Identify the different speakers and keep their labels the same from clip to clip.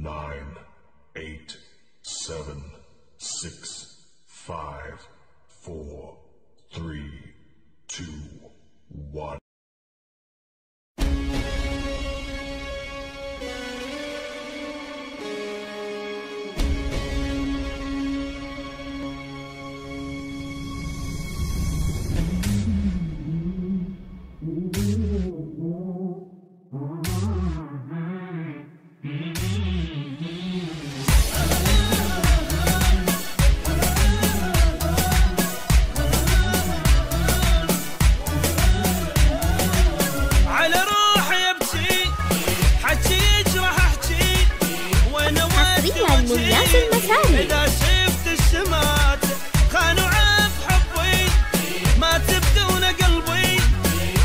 Speaker 1: 9, 8, 7, 6, 5, 4, 3, 2, 1.
Speaker 2: إذا شفت الشمات خانوا عف حبي ما تبدون قلبي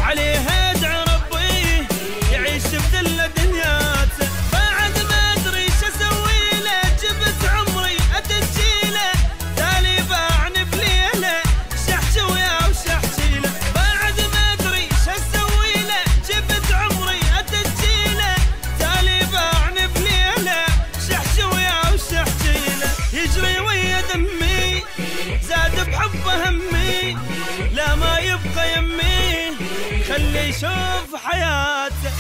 Speaker 2: عليه ادعي ربي يعيش بذل دنياته بعد ما ادري ايش اسوي له جبت عمري اتجيله تالي باعني بليله شحشي وياه وشحشي له بعد ما ادري ايش اسوي له جبت عمري اتجيله تالي باعني بليله شحشي وياه وشحشي يجري ويا دمي زاد بحبه همي لا ما يبقى يمي خلي يشوف حياته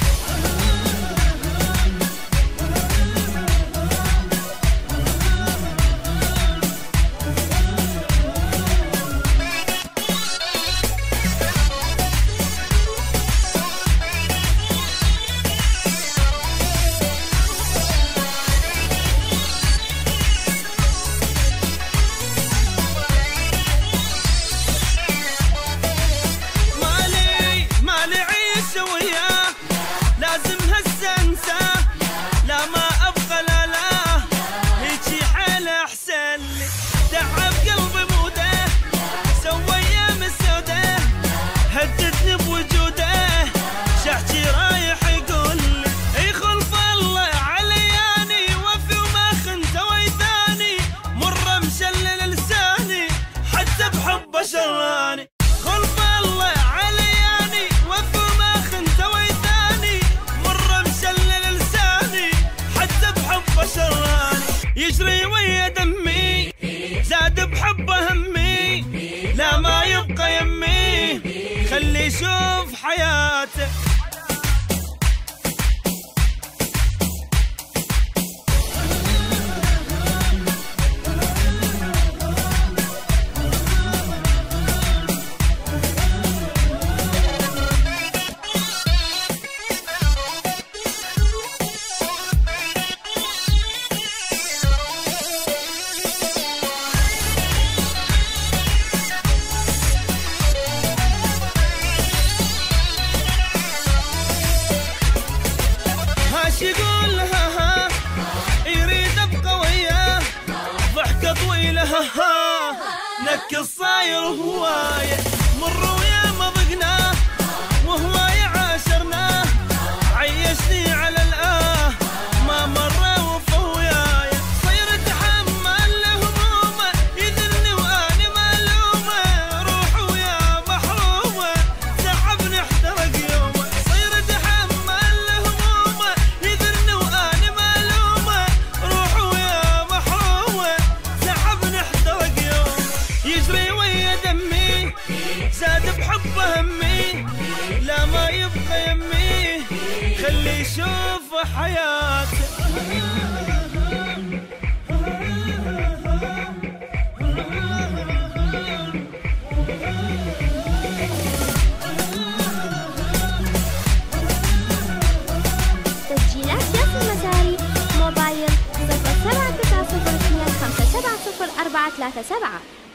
Speaker 2: لازم هسه انساه لا ما ابغى لا لا هيجي حاله احسن لي تعب قلبي موده سوى ايام السوده هددني بوجوده شحشي رايح يقول لي يخلف الله علياني وفي وما خنت ويثاني مره مشلل لساني حتى بحبه شراني خلف الله علياني وفي وما خنت ويثاني شراني يجري ويا دمي زاد بحبه همي لا ما يبقى يمي خلي يشوف حياته يقول ها يريد ابقى وياه ضحكه طويله ها نكل صاير هوايه مر ويا ما ضقناه وهوايه عاشرناه عيشني على الآه ما مر وفى وياي صير اتحمل همومه يذلني وانا ملومه روح ويا محرومه تعبني احترق يومه صير اتحمل همومه يذلني وانا ملومه روح ويا محرومه تعبني احترق يومه يجري ويا دمي زاد بحبه همي لا ما يبقى يمي خلي يشوف حياته
Speaker 3: تسجيلات ياسر المساري موبايل 0790 5770 437